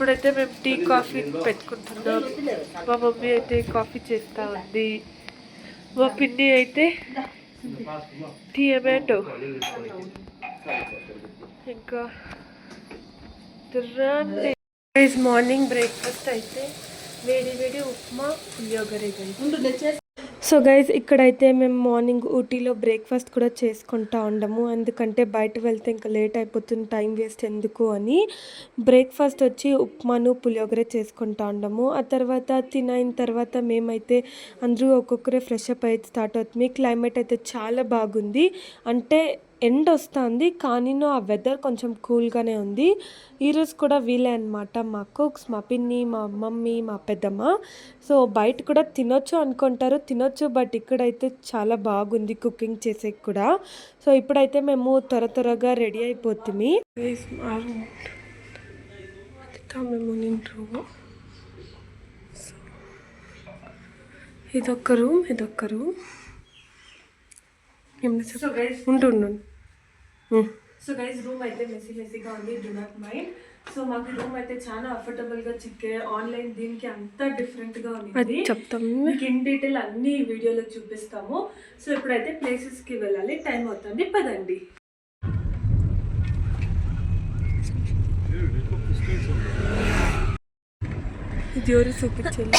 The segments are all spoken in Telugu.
ఇప్పుడైతే మేము టీ కాఫీ పెట్టుకుంటున్నాం. మా మమ్మీ అయితే కాఫీ చేస్తూ ఉంది. మా పిన్ని అయితే టీ ఏమేంటో ఇంకా మార్నింగ్ బ్రేక్ఫాస్ట్ అయితే వేడి వేడి ఉప్మా పులియోగరే. సో గైజ్ ఇక్కడైతే మేము మార్నింగ్ ఊటీలో బ్రేక్ఫాస్ట్ కూడా చేసుకుంటా ఉండము, ఎందుకంటే బయట వెళ్తే ఇంకా లేట్ అయిపోతుంది, టైం వేస్ట్ ఎందుకు అని బ్రేక్ఫాస్ట్ వచ్చి ఉప్మాను పులియోగరే చేసుకుంటా ఉండము. ఆ తర్వాత తినైన తర్వాత మేమైతే అందరూ ఒక్కొక్కరే ఫ్రెష్ అప్ అయితే స్టార్ట్ అవుతుంది. క్లైమేట్ అయితే చాలా బాగుంది, అంటే ఎండ్ వస్తుంది కానీ ఆ వెదర్ కొంచెం కూల్గానే ఉంది. ఈరోజు కూడా వీలే అనమాట. మా కుక్స్, మా పిన్ని, మా మమ్మీ, మా పెద్దమ్మ. సో బయట కూడా తినొచ్చు అనుకుంటారు, తినొచ్చు, బట్ ఇక్కడైతే చాలా బాగుంది కుకింగ్ చేసే కూడా. సో ఇప్పుడైతే మేము త్వరగా రెడీ అయిపోతుంది. ఇదొక్క రూమ్ ఉంటుండు. సో గైస్ రూమ్ అయితే మెస్సీగా ఉంది, డు నాట్ మైండ్. సో మాకు రూమ్ అయితే చాలా అఫోర్డబుల్గా చిక్కే. ఆన్లైన్ దీనికి అంతా డిఫరెంట్గా ఉంది, చెప్తాము మీకు ఇన్ డీటెయిల్ అన్ని వీడియోలో చూపిస్తాము. సో ఇప్పుడైతే ప్లేసెస్కి వెళ్ళాలి, టైం అవుతుంది, పదండి. ఇది ఎవరు చూపించాలి?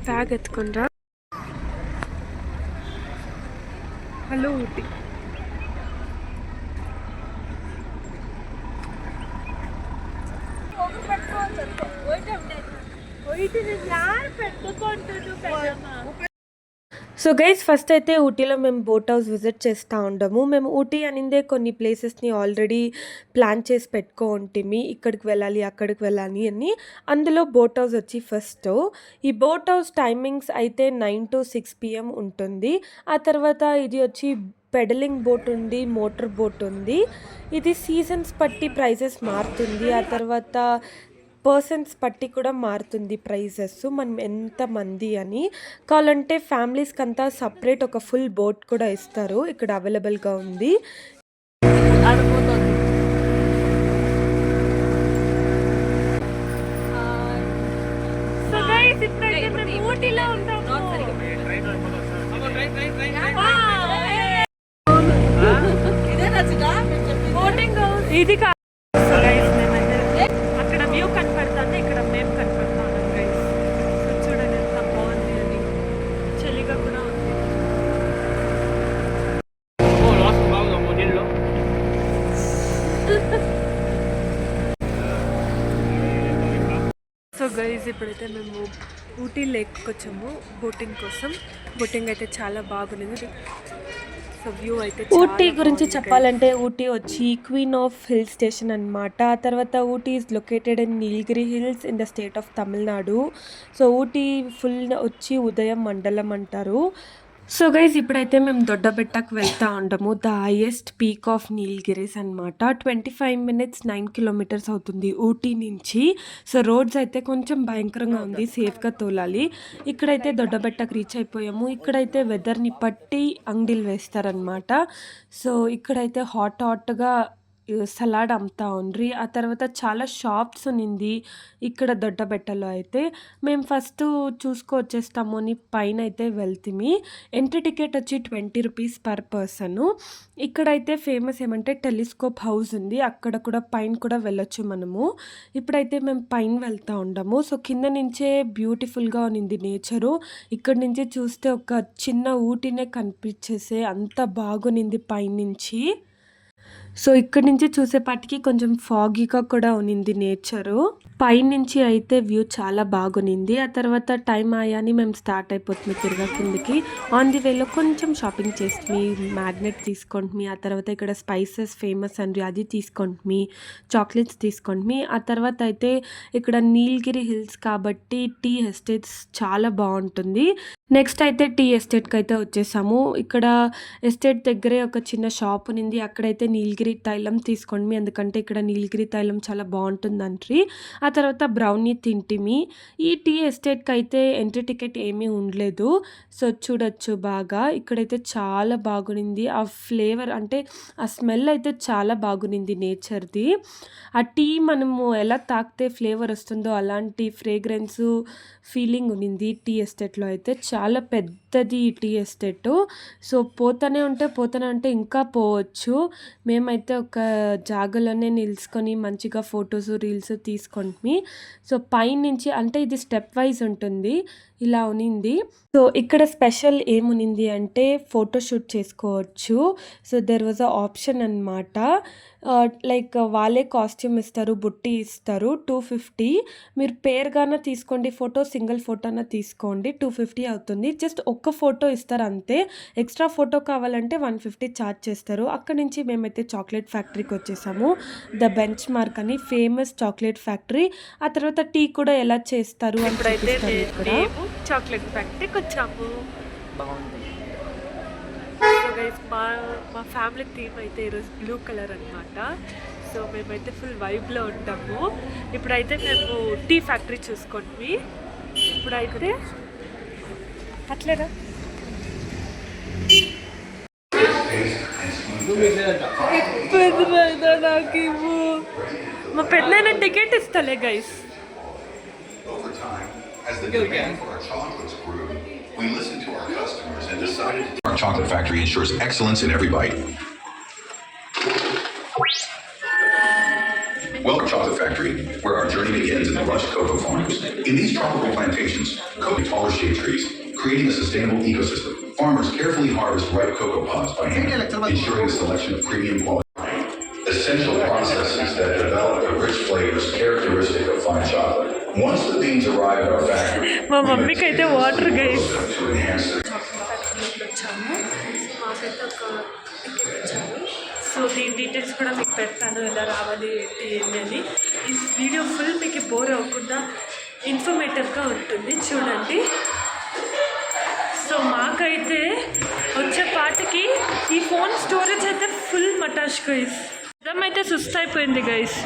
బ్యాగ్ ఎత్తుకుండ్రా. Hello Ooty. So guys first అయితే ఊటీలో మేము బోట్ హౌస్ విజిట్ చేస్తూ ఉంటాము. మేము ఊటీ అనిందే కొన్ని ప్లేసెస్ని ఆల్రెడీ ప్లాన్ చేసి పెట్టుకుంటుంది, ఇక్కడికి వెళ్ళాలి అక్కడికి వెళ్ళాలి అని. అందులో బోట్ హౌస్ వచ్చి ఫస్ట్. ఈ బోట్ హౌస్ టైమింగ్స్ అయితే 9 to 6 PM ఉంటుంది. ఆ తర్వాత ఇది వచ్చి పెడలింగ్ బోట్ ఉంది, మోటార్ బోట్ ఉంది. ఇది సీజన్స్ బట్టి ప్రైజెస్ మారుతుంది. ఆ తర్వాత పర్సన్స్ బట్టి కూడా మారుతుంది ప్రైజెస్, మనం ఎంతమంది అని. కావాలంటే ఫ్యామిలీస్కి అంతా సపరేట్ ఒక ఫుల్ బోట్ కూడా ఇస్తారు, ఇక్కడ అవైలబుల్గా ఉంది. ఇది అక్కడ వ్యూ కనపడుతుంది, ఇక్కడ మేము కనపడతాం గైస్. చూడండి ఎంత బాగుంది అని, చలిగా కూడా ఉంది. సో గైస్ ఇప్పుడైతే మేము ఊటీ లేక్కి వచ్చాము బోటింగ్ కోసం. బోటింగ్ అయితే చాలా బాగుంది. సో వ్యూ అయితే ఊటీ గురించి చెప్పాలంటే ఊటీ వచ్చి క్వీన్ ఆఫ్ హిల్ స్టేషన్ అనమాట. ఆ తర్వాత Ooty is located in Nilgiri hills in the state of Tamil Nadu. So Ooty full వచ్చి ఉదయం మండలం అంటారు. సో గైజ్ ఇప్పుడైతే మేము దొడ్డబెట్టకు వెళ్తూ ఉంటాము, the highest peak of Nilgiris అనమాట. 25 minutes 9 kilometers అవుతుంది ఊటీ నుంచి. సో రోడ్స్ అయితే కొంచెం భయంకరంగా ఉంది, సేఫ్గా తోలాలి. ఇక్కడైతే దొడ్డబెట్టకు రీచ్ అయిపోయాము. ఇక్కడైతే వెదర్ని పట్టి అంగడిలు వేస్తారనమాట. సో ఇక్కడైతే హాట్గా సలాడ్ అమ్ముతా ఉండ్రి. ఆ తర్వాత చాలా షాప్స్ ఉన్నింది ఇక్కడ దొడ్డబెట్టలో అయితే. మేము ఫస్ట్ చూసుకొచ్చేస్తాము అని పైన అయితే వెళ్తిమి. ఎంట్రీ టికెట్ వచ్చి 20 rupees per person. ఇక్కడైతే ఫేమస్ ఏమంటే టెలిస్కోప్ హౌస్ ఉంది, అక్కడ కూడా పైన కూడా వెళ్ళొచ్చు మనము. ఇప్పుడైతే మేము పైన వెళ్తూ ఉండము. సో కింద నుంచే బ్యూటిఫుల్గా ఉన్నింది నేచరు. ఇక్కడ నుంచి చూస్తే ఒక చిన్న ఊటీనే కనిపించేసే అంత బాగునింది పైనుంచి. సో ఇక్కడ నుంచి చూసేపాటికి కొంచెం ఫాగీగా కూడా ఉన్నింది నేచరు. పైనుంచి అయితే వ్యూ చాలా బాగునింది. ఆ తర్వాత టైం అయ్యాని మేము స్టార్ట్ అయిపోతుంది తిరగా కిందకి. ఆన్ ది వేలో కొంచెం షాపింగ్ చేస్తుంది, మ్యాగ్నెట్ తీసుకోండి. ఆ తర్వాత ఇక్కడ స్పైసెస్ ఫేమస్ అండి, అది తీసుకోండి, చాక్లెట్స్ తీసుకోండి. ఆ తర్వాత అయితే ఇక్కడ నీలగిరి హిల్స్ కాబట్టి టీ ఎస్టేట్స్ చాలా బాగుంటుంది. నెక్స్ట్ అయితే టీ ఎస్టేట్కి అయితే వచ్చేసాము. ఇక్కడ ఎస్టేట్ దగ్గరే ఒక చిన్న షాప్ ఉన్నింది, అక్కడైతే నీలగిరి తైలం తీసుకోండి, ఎందుకంటే ఇక్కడ నీలగిరి తైలం చాలా బాగుంటుందంట్రీ. ఆ తర్వాత బ్రౌనీ తింటిమి. ఈ టీ ఎస్టేట్‌కి అయితే ఎంట్రీ టికెట్ ఏమీ ఉండలేదు. సో, చూడొచ్చు బాగా. ఇక్కడైతే చాలా బాగునింది. ఆ ఫ్లేవర్ అంటే ఆ స్మెల్ అయితే చాలా బాగునింది నేచర్‌ది. ఆ టీ మనము ఎలా తాకితే ఫ్లేవర్ వస్తుందో అలాంటి ఫ్రేగ్రెన్సు, ఫీలింగ్ ఉన్నింది టీ ఎస్టేట్‌లో అయితే. చాలా పెద్దది ఈ టీ ఎస్టేటు. సో, పోతూనే ఉంటే ఇంకా పోవచ్చు. మేమైతే ఒక జాగాలోనే నిలుచుకొని మంచిగా ఫోటోసు, రీల్స్ తీసుకుంటిమి. సో, పైనుంచి అంటే ఇది స్టెప్ వైస్ ఉంటుంది. ఇలా ఉన్నింది. సో, ఇక్కడ స్పెషల్ ఏమునింది అంటే ఫోటోషూట్ చేసుకోవచ్చు. So, there was a option అనమాట. లైక్ వాళ్ళే కాస్ట్యూమ్ ఇస్తారు, బుట్టి ఇస్తారు. 250 మీరు పేరుగాన తీసుకోండి ఫోటో, సింగిల్ ఫోటోనా తీసుకోండి 250 అవుతుంది. జస్ట్ ఒక్క ఫోటో ఇస్తారు అంతే. ఎక్స్ట్రా ఫోటో కావాలంటే 150 ఛార్జ్ చేస్తారు. అక్కడి నుంచి మేమైతే చాక్లెట్ ఫ్యాక్టరీకి వచ్చేసాము. ద బెంచ్ మార్క్ అని ఫేమస్ చాక్లెట్ ఫ్యాక్టరీ. ఆ తర్వాత టీ కూడా ఎలా చేస్తారు అని చూపిస్తారు ఇక్కడ. చాక్లెట్ ఫ్యాక్టరీకి వచ్చాము. బాగుంది. సో గైస్ మా ఫ్యామిలీ థీమ్ అయితే ఈరోజు బ్లూ కలర్ అనమాట. సో మేమైతే ఫుల్ వైబ్లో ఉంటాము. ఇప్పుడైతే మేము టీ ఫ్యాక్టరీ చూసుకోండి. ఇప్పుడైతే అట్లేనా పెద్దయినా నాకు ఇవ్వు. మా పెద్దయినా టికెట్ ఇస్తలే guys. Over time, as the demand for our chocolates grew, we listened to our customers and decided our chocolate factory ensures excellence in every bite. Welcome Chocolate Factory, where our journey begins in the lush cocoa farms. In these tropical plantations, cocoa taller shade trees, creating a sustainable ecosystem. Farmers carefully harvest ripe cocoa pods by hand, ensuring the selection of premium quality. Essential processes that develop the rich flavors characteristic of fine chocolate. Once the beans arrive at our factory, మా మమ్మీకి అయితే water guys. to enhance their వచ్చాము. మాకైతే ఒక టికెట్ ఇచ్చాము. సో దీని డీటెయిల్స్ కూడా మీకు పెడతాను, ఎలా రావాలి ఏంటి అని. ఈ వీడియో ఫుల్ మీకు బోర్ అవ్వకుండా ఇన్ఫర్మేటివ్గా ఉంటుంది, చూడండి. సో మాకైతే వచ్చే పాటికి ఈ ఫోన్ స్టోరేజ్ అయితే ఫుల్ మటాష్ గైస్. అయితే సుస్థ అయిపోయింది గైస్.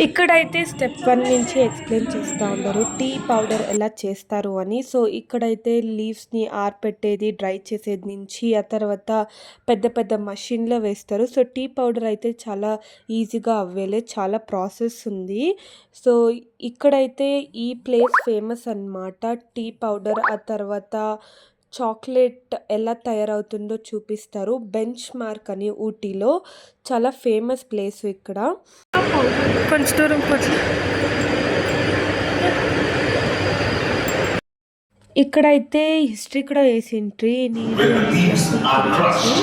ఇక్కడైతే స్టెప్ 1 నుంచి ఎక్స్ప్లెయిన్ చేస్తూ ఉన్నారు టీ పౌడర్ ఎలా చేస్తారు అని. సో ఇక్కడైతే లీవ్స్ని ఆరపెట్టేది, డ్రై చేసేది నుంచి ఆ తర్వాత పెద్ద పెద్ద మషిన్లో వేస్తారు. సో టీ పౌడర్ అయితే చాలా ఈజీగా అవ్వేలే, చాలా ప్రాసెస్ ఉంది. సో ఇక్కడైతే ఈ ప్లేస్ ఫేమస్ అన్నమాట టీ పౌడర్. ఆ తర్వాత చాక్లెట్ ఎలా తయారవుతుందో చూపిస్తారు. బెంచ్ మార్క్ అని ఊటీలో చాలా ఫేమస్ ప్లేస్ ఇక్కడ. కొంచెం దూరం ఇక్కడైతే హిస్టరీ కూడా వేసింట్రీ. When the leaves are crushed,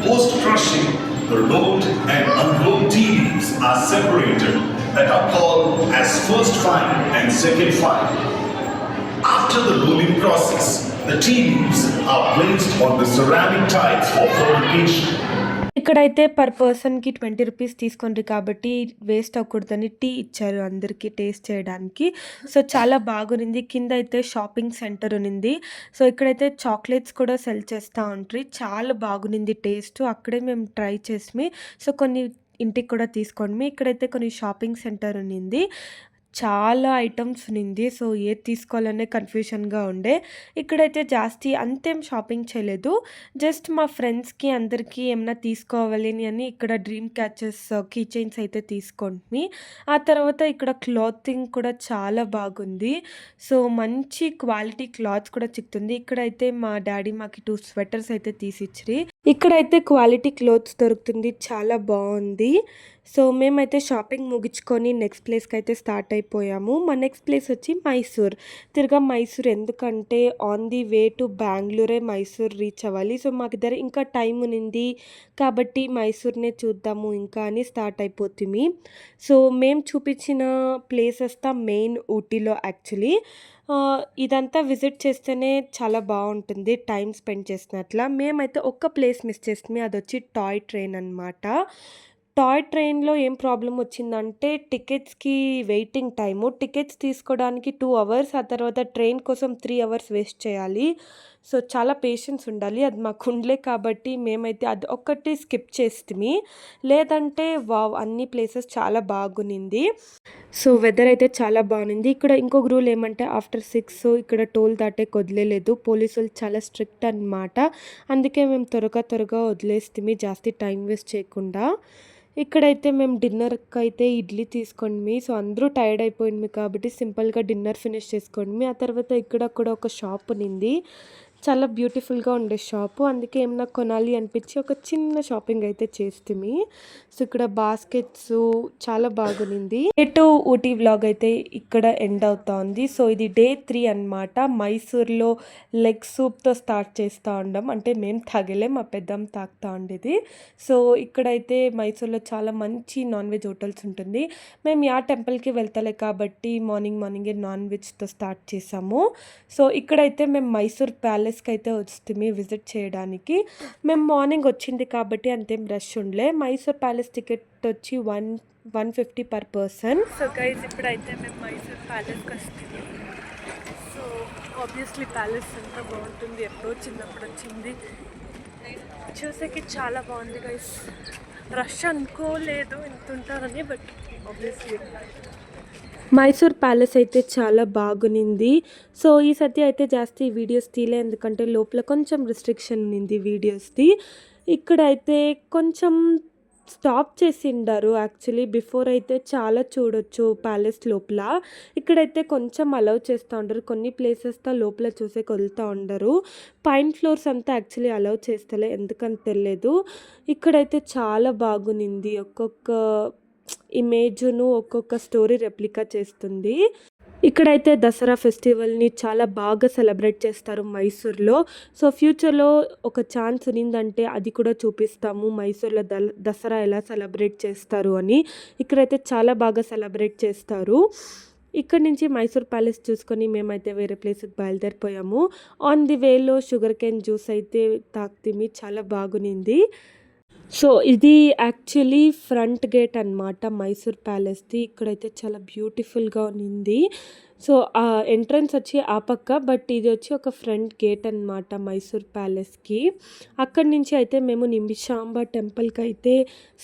post crushing, the rolled and unrolled tea leaves are separated that are called as first fine and second fine. After the rolling process, the tea leaves are placed on the ceramic tiles for fermentation. ఇక్కడైతే పర్ పర్సన్కి 20 రూపీస్ తీసుకోండి కాబట్టి వేస్ట్ అవ్వకూడదని టీ ఇచ్చారు అందరికీ టేస్ట్ చేయడానికి. సో చాలా బాగుంది. కింద అయితే షాపింగ్ సెంటర్ ఉన్నింది. సో ఇక్కడైతే చాక్లెట్స్ కూడా సెల్ చేస్తూ ఉంటారు. చాలా బాగుంది టేస్ట్. అక్కడే మేము ట్రై చేసి సో కొన్ని ఇంటికి కూడా తీసుకోండి. ఇక్కడైతే కొన్ని షాపింగ్ సెంటర్ ఉన్నింది. చాలా ఐటమ్స్ ఉన్నింది. సో ఏది తీసుకోవాలనే కన్ఫ్యూషన్గా ఉండే. ఇక్కడైతే జాస్తి అంతేం షాపింగ్ చేయలేదు. జస్ట్ మా ఫ్రెండ్స్కి అందరికీ ఏమైనా తీసుకోవాలి అని ఇక్కడ డ్రీమ్ క్యాచెస్ కీ చైన్స్ అయితే తీసుకోండి. ఆ తర్వాత ఇక్కడ క్లాతింగ్ కూడా చాలా బాగుంది. సో మంచి క్వాలిటీ క్లాత్స్ కూడా చిక్కుతుంది. ఇక్కడైతే మా డాడీ మాకు 2 స్వెటర్స్ అయితే తీసిచ్చిరి. ఇక్కడైతే క్వాలిటీ క్లోత్స్ దొరుకుతుంది, చాలా బాగుంది. సో మేమైతే షాపింగ్ ముగించుకొని నెక్స్ట్ ప్లేస్కి అయితే స్టార్ట్ అయిపోయాము. మా నెక్స్ట్ ప్లేస్ వచ్చి మైసూర్. తిరగా మైసూర్ ఎందుకంటే ఆన్ ది వే టు బెంగళూరే మైసూర్ రీచ్ అవ్వాలి. సో మాకు దగ్గర ఇంకా టైం ఉంది కాబట్టి మైసూర్నే చూద్దాము ఇంకా అని స్టార్ట్ అయిపోతుంది. సో మేము చూపించిన ప్లేసెస్ మెయిన్ ఊటీలో యాక్చువల్లీ ఇదంతా విజిట్ చేస్తేనే చాలా బాగుంటుంది టైం స్పెండ్ చేసినట్ల. మేమైతే ఒక్క ప్లేస్ మిస్ చేస్తుంది, అది వచ్చి టాయ్ ట్రైన్ అనమాట. టాయ్ ట్రైన్‌లో ఏం ప్రాబ్లమ్ వచ్చిందంటే టికెట్స్‌కి వెయిటింగ్ టైము. టికెట్స్ తీసుకోవడానికి 2 అవర్స్, ఆ తర్వాత ట్రైన్ కోసం 3 అవర్స్ వేస్ట్ చేయాలి. సో, చాలా పేషెన్స్ ఉండాలి. అది మాకుండలే కాబట్టి మేమైతే అది ఒక్కటి స్కిప్ చేస్తిమి. లేదంటే వావ్! అన్ని ప్లేసెస్ చాలా బాగునింది. సో, వెదర్ అయితే చాలా బాగునింది. ఇక్కడ ఇంకొక రూల్ ఏమంటే ఆఫ్టర్ 6 ఇక్కడ టోల్ దాటేకి వదిలేయలేదు. పోలీసులు చాలా స్ట్రిక్ట్ అనమాట. అందుకే మేము త్వరగా వదిలేస్తిమి జాస్తి టైం వేస్ట్ చేయకుండా. ఇక్కడైతే మేము డిన్నర్‌కైతే ఇడ్లీ తీసుకోండిమి. సో, అందరూ టైర్డ్ అయిపోయిండ్మి కాబట్టి సింపుల్‌గా డిన్నర్ ఫినిష్ చేసుకోండిమి. ఆ తర్వాత ఇక్కడ కూడా ఒక షాప్ ఉన్నింది. చాలా బ్యూటిఫుల్‌గా ఉండే షాపు. అందుకే ఏమన్నా కొనాలి అనిపించి ఒక చిన్న షాపింగ్ అయితే చేస్తిమి. సో, ఇక్కడ బాస్కెట్సు చాలా బాగునింది. డే 2 ఊటీ వ్లాగ్ అయితే ఇక్కడ ఎండ్ అవుతా ఉంది. సో, ఇది డే 3 అనమాట. మైసూర్‌లో లెగ్ సూప్‌తో స్టార్ట్ చేస్తా ఉండం. అంటే మేము తాగలే, మా పెద్దమ్మ తాగుతా ఉండేది. సో, ఇక్కడైతే మైసూర్‌లో చాలా మంచి నాన్ వెజ్ హోటల్స్ ఉంటుంది. మేము యా టెంపుల్‌కి వెళ్తలే కాబట్టి మార్నింగే నాన్ వెజ్‌తో స్టార్ట్ చేసాము. సో, ఇక్కడైతే మేము మైసూర్ ప్యాలెస్‌కి అయితే వస్తిమి విజిట్ చేయడానికి. మేము మార్నింగ్ వచ్చింది కాబట్టి అంతేం రష్ ఉండలే. మైసూర్ ప్యాలెస్ టికెట్ వచ్చి 150 పర్ పర్సన్. సో గైస్ ఇప్పుడైతే మేము మైసూర్ ప్యాలెస్కి వస్తుంది. సో ఆబ్వియస్లీ ప్యాలెస్ ఎంత బాగుంటుంది, ఎప్పుడో చిన్నప్పుడు వచ్చింది, చూసేకి చాలా బాగుంది గైస్. రష్ అనుకోలేదు ఇంత ఉంటారని, బట్ ఆబ్వియస్లీ మైసూర్ ప్యాలెస్ అయితే చాలా బాగునింది. సో ఈ సతి అయితే జాస్తి వీడియోస్ తీయలే, ఎందుకంటే లోపల కొంచెం రిస్ట్రిక్షన్ ఉంది వీడియోస్ది. ఇక్కడైతే కొంచెం స్టాప్ చేసిండారు యాక్చువల్లీ. బిఫోర్ అయితే చాలా చూడొచ్చు ప్యాలెస్ లోపల. ఇక్కడైతే కొంచెం అలౌ చేస్తూ ఉండరు, కొన్ని ప్లేసెస్తో లోపల చూసే వదులుతూ ఉండరు. పైన ఫ్లోర్స్ అంతా యాక్చువల్లీ అలౌ చేస్తలే, ఎందుకని తెలియదు. ఇక్కడైతే చాలా బాగునింది. ఒక్కొక్క ఇమేజ్ను ఒక్కొక్క స్టోరీ రెప్లికా చేస్తుంది. ఇక్కడైతే దసరా ఫెస్టివల్ని చాలా బాగా సెలబ్రేట్ చేస్తారు మైసూర్లో. సో ఫ్యూచర్లో ఒక ఛాన్స్ ఉన్నిందంటే అది కూడా చూపిస్తాము, మైసూర్లో దసరా ఎలా సెలబ్రేట్ చేస్తారు అని. ఇక్కడైతే చాలా బాగా సెలబ్రేట్ చేస్తారు. ఇక్కడ నుంచి మైసూర్ ప్యాలెస్ చూసుకొని మేమైతే వేరే ప్లేస్కి బయలుదేరిపోయాము. ఆన్ ది వేలో షుగర్ కేన్ జ్యూస్ అయితే తాగుతీమి, చాలా బాగునింది. సో ఇది యాక్చువల్లీ ఫ్రంట్ గేట్ అనమాట మైసూర్ ప్యాలెస్ది. ఇక్కడైతే చాలా బ్యూటిఫుల్గా ఉన్నింది. సో ఆ ఎంట్రన్స్ వచ్చి ఆ పక్క, బట్ ఇది వచ్చి ఒక ఫ్రంట్ గేట్ అనమాట మైసూర్ ప్యాలెస్కి. అక్కడి నుంచి అయితే మేము నిమిషాంబ టెంపుల్కి అయితే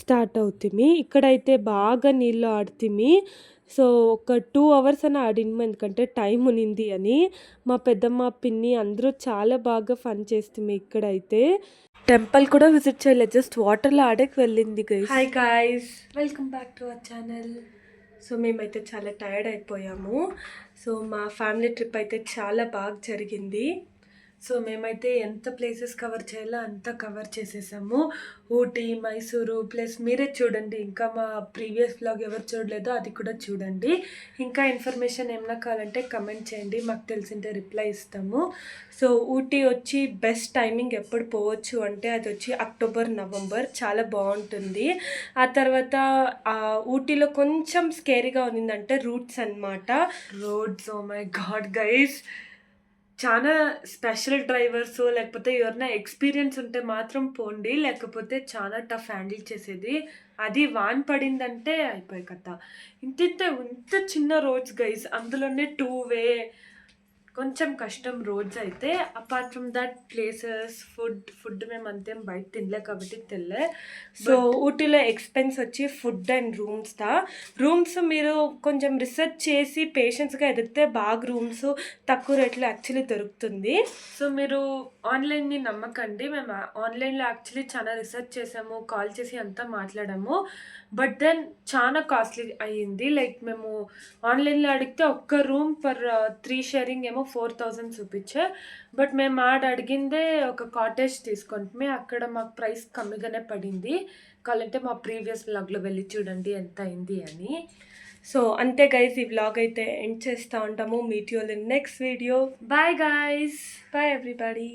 స్టార్ట్ అవుతుంది. ఇక్కడైతే బాగా నీళ్ళు ఆడుతుంది. సో ఒక 2 అవర్స్ అని ఆడినాము, ఎందుకంటే టైం ఉన్నింది అని. మా పెద్దమ్మ పిన్ని అందరూ చాలా బాగా ఫన్ చేస్తుంది. ఇక్కడైతే టెంపుల్ కూడా విజిట్ చేయలేదు, జస్ట్ వాటర్లో ఆడేకి వెళ్ళింది guys. Hi guys, welcome back to our channel. So మేమైతే చాలా టైర్డ్ అయిపోయాము. సో మా ఫ్యామిలీ ట్రిప్ అయితే చాలా బాగా జరిగింది. సో మేమైతే ఎంత ప్లేసెస్ కవర్ చేయాలో అంతా కవర్ చేసేసాము. ఊటీ, మైసూరు, ప్లస్ మీరే చూడండి, ఇంకా మా ప్రీవియస్ వ్లాగ్ ఎవరు చూడలేదో అది కూడా చూడండి. ఇంకా ఇన్ఫర్మేషన్ ఏమైనా కావాలంటే కమెంట్ చేయండి, మాకు తెలిసింటే రిప్లై ఇస్తాము. సో ఊటీ వచ్చి బెస్ట్ టైమింగ్ ఎప్పుడు పోవచ్చు అంటే అది వచ్చి అక్టోబర్, నవంబర్, చాలా బాగుంటుంది. ఆ తర్వాత ఊటీలో కొంచెం స్కేరీగా ఉన్నిందంటే రూట్స్ అనమాట. Roads, oh my god guys, చాలా స్పెషల్ డ్రైవర్స్ లేకపోతే ఎవరైనా ఎక్స్పీరియన్స్ ఉంటే మాత్రం పోండి, లేకపోతే చాలా టఫ్ హ్యాండిల్ చేసేది. అది వాన్ పడిందంటే అయిపోయి కథ. ఇంత చిన్న రోడ్స్ గైస్, అందులోనే 2 వే, కొంచెం కష్టం రోడ్స్ అయితే. Apart from that places, food మేము అంతేం బయట తినలే కాబట్టి తెలియలే. సో ఊటీలో ఎక్స్పెన్స్ వచ్చి ఫుడ్ అండ్ రూమ్స్ మీరు కొంచెం రీసెర్చ్ చేసి పేషెన్స్గా ఎదిగితే బాగా రూమ్స్ తక్కువ రేట్లో యాక్చువల్లీ దొరుకుతుంది. సో మీరు ఆన్లైన్ని నమ్మకండి. మేము ఆన్లైన్లో యాక్చువల్లీ చాలా రీసెర్చ్ చేసాము, కాల్ చేసి అంతా మాట్లాడాము, బట్ దెన్ చాలా కాస్ట్లీ అయ్యింది. లైక్ మేము ఆన్లైన్లో అడిగితే ఒక్క రూమ్ పర్ 3 షేరింగ్ ఏమో 4000 చూపించే, బట్ మేము అడిగిందే ఒక కాటేజ్ తీసుకుంటే అక్కడ మాకు ప్రైస్ కమ్మిగానే పడింది. కావాలంటే మా ప్రీవియస్ వ్లాగ్లో వెళ్ళి చూడండి ఎంత అయింది అని. సో అంతే గైస్, ఈ వ్లాగ్ అయితే ఎండ్ చేస్తూ ఉంటాము. Meet you all in next video. Bye guys, bye everybody.